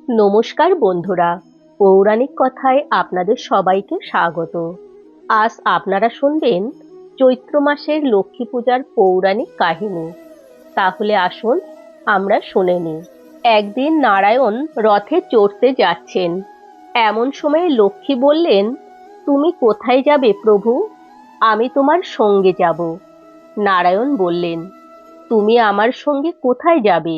নমস্কার বন্ধুরা, পৌরাণিক কথায় আপনাদের সবাইকে স্বাগত। আজ আপনারা শুনবেন চৈত্র মাসের লক্ষ্মী পূজার পৌরাণিক কাহিনী। তাহলে আসুন আমরা শুনে নিই। একদিন নারায়ণ রথে চড়তে যাচ্ছেন। এমন সময় লক্ষ্মী বললেন, তুমি কোথায় যাবে প্রভু? আমি তোমার সঙ্গে যাব। নারায়ণ বললেন, তুমি আমার সঙ্গে কোথায় যাবে?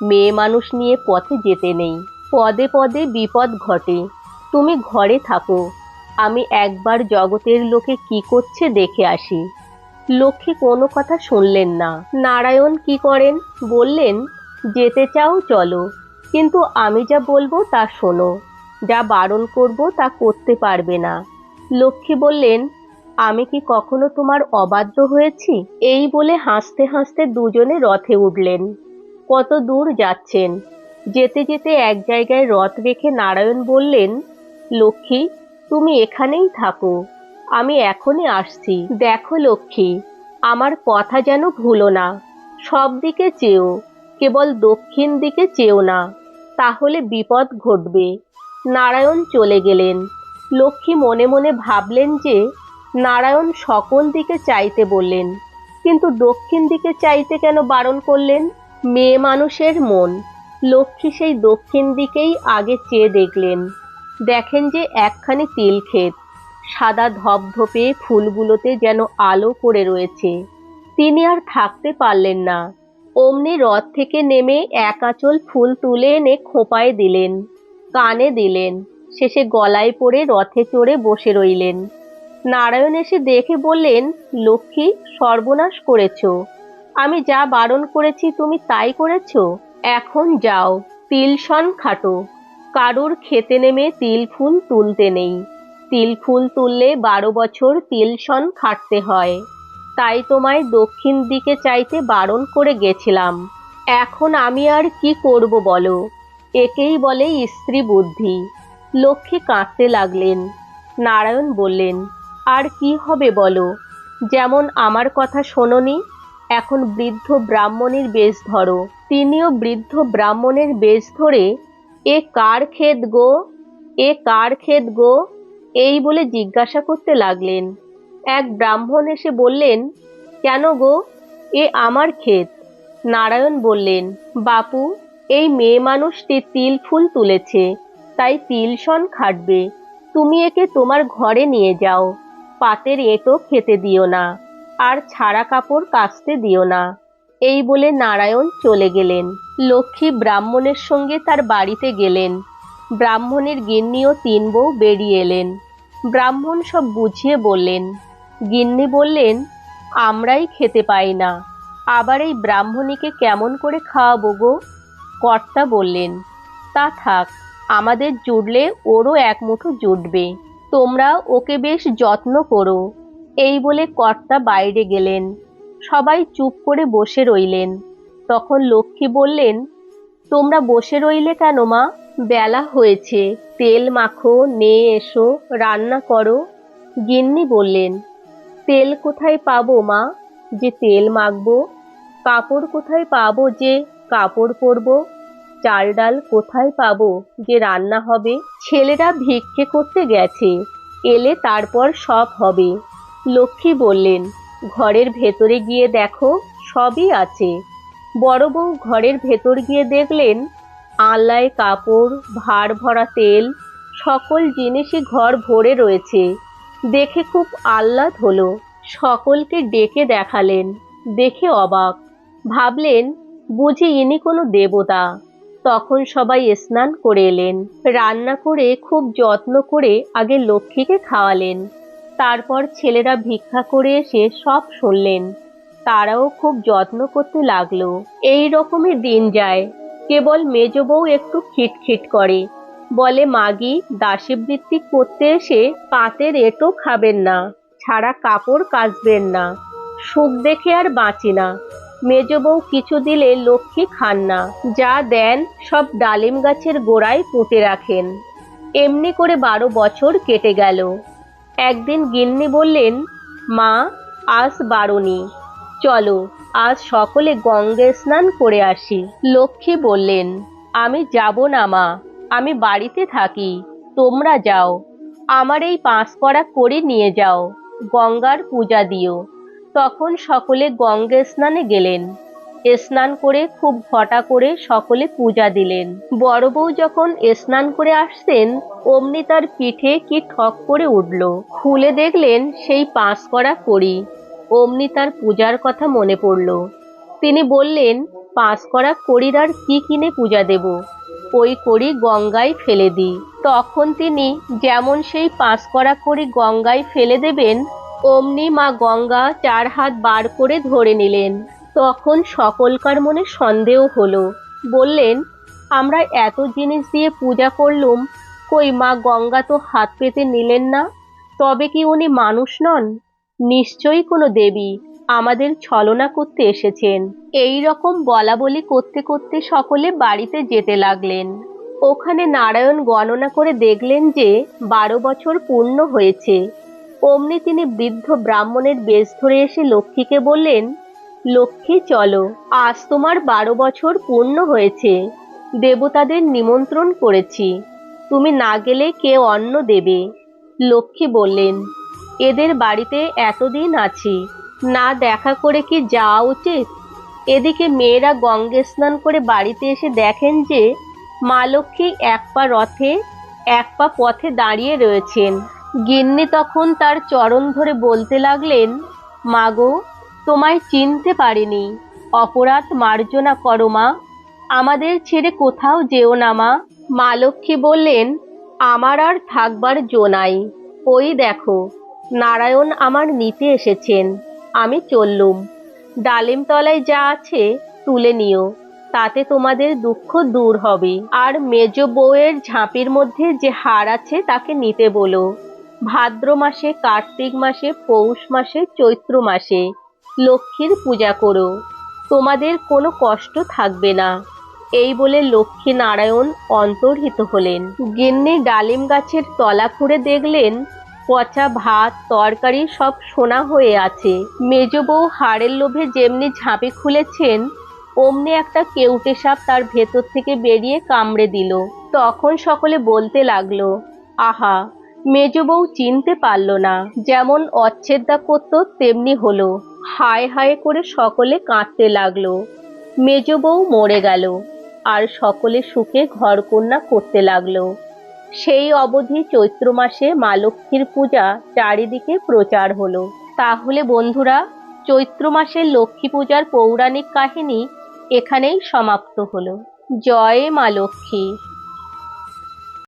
মেয়ে মানুষ নিয়ে পথে যেতে নেই, পদে পদে বিপদ ঘটে। তুমি ঘরে থাকো, আমি একবার জগতের লোকে কি করছে দেখে আসি। লক্ষ্মী কোনো কথা শুনলেন না। নারায়ণ কি করেন, বললেন, যেতে চাও চলো, কিন্তু আমি যা বলবো তা শোনো, যা বারণ করব তা করতে পারবে না। লক্ষ্মী বললেন, আমি কি কখনো তোমার অবাধ্য হয়েছি? এই বলে হাসতে হাসতে দুজনে রথে উঠলেন। কত দূর যাচ্ছেন। যেতে যেতে এক জায়গায় রথ রেখে নারায়ণ বললেন, লক্ষ্মী, তুমি এখানেই থাকো, আমি এখনই আসছি। দেখো লক্ষ্মী, আমার কথা যেন ভুলো না। সব দিকে চেও, কেবল দক্ষিণ দিকে চেও না, তাহলে বিপদ ঘটবে। নারায়ণ চলে গেলেন। লক্ষ্মী মনে মনে ভাবলেন যে নারায়ণ সকল দিকে চাইতে বললেন, কিন্তু দক্ষিণ দিকে চাইতে কেন বারণ করলেন? মেয়ে মানুষের মন। লক্ষ্মী সেই দক্ষিণ দিকেই আগে চেয়ে দেখলেন। দেখেন যে একখানি তিল ক্ষেত, সাদা ধপধপে ফুলগুলোতে যেন আলো পড়ে রয়েছে। তিনি আর থাকতে পারলেন না। অমনি রথ থেকে নেমে এক আঁচল ফুল তুলে এনে খোঁপায় দিলেন, কানে দিলেন, শেষে গলায় পরে রথে চড়ে বসে রইলেন। নারায়ণ এসে দেখে বললেন, লক্ষ্মী, সর্বনাশ করেছ। আমি যা বারণ করেছি তুমি তাই করেছ। এখন যাও, তিল শন খাটো। কারুর খেতে নেমে তিল ফুল তুলতে নেই। তিল ফুল তুললে 12 বছর তিল শন খাটতে হয়। তাই তোমায় দক্ষিণ দিকে চাইতে বারণ করে গেছিলাম। এখন আমি আর কি করব বলো? একেই বলে স্ত্রী বুদ্ধি। লক্ষ্মী কাঁদতে লাগলেন। নারায়ণ বললেন, আর কি হবে বলো? যেমন আমার কথা শোনোনি, এখন বৃদ্ধ ব্রাহ্মণের বেশ ধরো। তিনিও বৃদ্ধ ব্রাহ্মণের বেশ ধরে, এ কার ক্ষেত গো, এ কার ক্ষেত গো, এই বলে জিজ্ঞাসা করতে লাগলেন। এক ব্রাহ্মণ এসে বললেন, কেন গো, এ আমার ক্ষেত। নারায়ণ বললেন, বাপু, এই মেয়ে মানুষটি তিল ফুল তুলেছে, তাই তিল শন খাটবে। তুমি একে তোমার ঘরে নিয়ে যাও। পাতের এঁটো খেতে দিও না, আর ছাড়া কাপড় কাচতে দিও না। এই বলে নারায়ণ চলে গেলেন। লক্ষ্মী ব্রাহ্মণের সঙ্গে তার বাড়িতে গেলেন। ব্রাহ্মণের গিন্নি ও 3 বউ বেরিয়ে এলেন। ব্রাহ্মণ সব বুঝিয়ে বললেন। গিন্নি বললেন, আমরাই খেতে পাই না, আবার এই ব্রাহ্মণীকে কেমন করে খাওয়াবো গো? কর্তা বললেন, তা থাক, আমাদের জুটলে ওরও এক মুঠো জুটবে। তোমরা ওকে বেশ যত্ন করো। এই বলে কর্তা বাইরে গেলেন। সবাই চুপ করে বসে রইলেন। তখন লক্ষ্মী বললেন, তোমরা বসে রইলে কেন মা? বেলা হয়েছে, তেল মাখো, নিয়ে এসো, রান্না করো। গিন্নি বললেন, তেল কোথায় পাবো মা, যে তেল মাখবো? কাপড় কোথায় পাবো যে কাপড় পরবো? চাল ডাল কোথায় পাবো যে রান্না হবে? ছেলেরা ভিক্ষে করতে গেছে, এলে তারপর সব হবে। লক্ষ্মী বললেন, ঘরের ভেতরে গিয়ে দেখো, সবই আছে। বড় বউ ঘরের ভেতর গিয়ে দেখলেন, আলনায় কাপড়, ভাঁড় ভরা তেল, সকল জিনিসই ঘর ভরে রয়েছে। দেখে খুব আহ্লাদ হলো। সকলকে ডেকে দেখালেন। দেখে অবাক, ভাবলেন বুঝি ইনি কোনো দেবতা। তখন সবাই স্নান করে এলেন। রান্না করে খুব যত্ন করে আগে লক্ষ্মীকে খাওয়ালেন। তারপর ছেলেরা ভিক্ষা করে এসে সব শুনলেন। তারাও খুব যত্ন করতে লাগলো। এই রকমই দিন যায়। কেবল মেজ বউ একটু খিটখিট করে, বলে মাগি, দাসীবৃত্তি করতে এসে পাতের এঁটো খাবেন না, ছাড়া কাপড় কাচবেন না, সুখ দেখে আর বাঁচি না। মেজ বউ কিছু দিলে লক্ষ্মী খান না, যা দেন সব ডালিম গাছের গোড়ায় পুঁতে রাখেন। এমনি করে 12 বছর কেটে গেল। একদিন গিন্নি বললেন, মা, আজ বারণী, চলো আজ সকলে গঙ্গায় স্নান করে আসি। লক্ষ্মী বললেন, আমি যাব না মা, আমি বাড়িতে থাকি, তোমরা যাও, আমার এই 5 কড়া কড়ি নিয়ে যাও, গঙ্গার পূজা দিও। তখন সকলে গঙ্গে স্নানে গেলেন। স্নান করে খুব ঘটা করে সকলে পূজা দিলেন। বড় বউ যখন স্নান করে আসছেন, অমনি তার পিঠে কি ঠক করে উঠল। খুলে দেখলেন সেই 5 কড়া কড়ি। অমনি তার পূজার কথা মনে পড়ল। তিনি বললেন, 5 কড়া কড়ির আর কি কিনে পূজা দেব, ওই কড়ি গঙ্গায় ফেলে দিই। তখন তিনি যেমন সেই 5 কড়া কড়ি গঙ্গায় ফেলে দেবেন, অমনি মা গঙ্গা 4 হাত বার করে ধরে নিলেন। তখন সকলকার মনে সন্দেহ হলো। বললেন, আমরা এত জিনিস দিয়ে পূজা করলুম, কই মা গঙ্গা তো হাত পেতে নিলেন না। তবে কি উনি মানুষ নন? নিশ্চয়ই কোনো দেবী আমাদের ছলনা করতে এসেছেন। এই রকম বলা বলি করতে করতে সকলে বাড়িতে যেতে লাগলেন। ওখানে নারায়ণ গণনা করে দেখলেন যে 12 বছর পূর্ণ হয়েছে। অমনি তিনি বৃদ্ধ ব্রাহ্মণের বেশ ধরে এসে লক্ষ্মীকে বললেন, লক্ষ্মী চলো, আজ তোমার 12 বছর পূর্ণ হয়েছে। দেবতাদের নিমন্ত্রণ করেছি, তুমি না গেলে কে অন্ন দেবে? লক্ষ্মী বললেন, এদের বাড়িতে এতদিন আছি, না দেখা করে কি যাওয়া উচিত? এদিকে মেয়েরা গঙ্গে স্নান করে বাড়িতে এসে দেখেন যে মা লক্ষ্মী এক পা রথে এক পা পথে দাঁড়িয়ে রয়েছেন। গিন্নি তখন তার চরণ ধরে বলতে লাগলেন, মাগো, তোমায় চিনতে পারিনি, অপরাধ মার্জনা করো মা, আমাদের ছেড়ে কোথাও যেও না মা। মা লক্ষ্মী বললেন, আমার আর থাকবার জো নাই, ওই দেখো নারায়ণ আমার নিতে এসেছেন, আমি চললুম। ডালিম তলায় যা আছে তুলে নিও, তাতে তোমাদের দুঃখ দূর হবে। আর মেজ বউয়ের ঝাঁপির মধ্যে যে হার আছে তাকে নিতে বলো। ভাদ্র মাসে, কার্তিক মাসে, পৌষ মাসে, চৈত্র মাসে লক্ষ্মীর পূজা করো, তোমাদের কোনো কষ্ট থাকবে না। এই বলে লক্ষ্মী নারায়ণ অন্তর্হিত হলেন। গিন্নি ডালিম গাছের তলা খুঁড়ে দেখলেন পচা ভাত তরকারি সব সোনা হয়ে আছে। মেজ বউ হাড়ের লোভে যেমনি ঝাঁপি খুলেছেন, অমনি একটা কেউটে সাপ তার ভেতর থেকে বেরিয়ে কামড়ে দিল। তখন সকলে বলতে লাগলো, আহা, মেজ বউ চিনতে পারল না, যেমন অচ্ছেদ্যা করত তেমনি হলো। হায় হায় করে সকলে কাঁদতে লাগলো। মেজ বউ মরে গেল, আর সকলে সুখে ঘরকন্যা করতে লাগলো। সেই অবধি চৈত্র মাসে মা লক্ষ্মীর পূজা চারিদিকে প্রচার হলো। তাহলে বন্ধুরা, চৈত্র মাসের লক্ষ্মী পূজার পৌরাণিক কাহিনী এখানেই সমাপ্ত হলো। জয় মা লক্ষ্মী।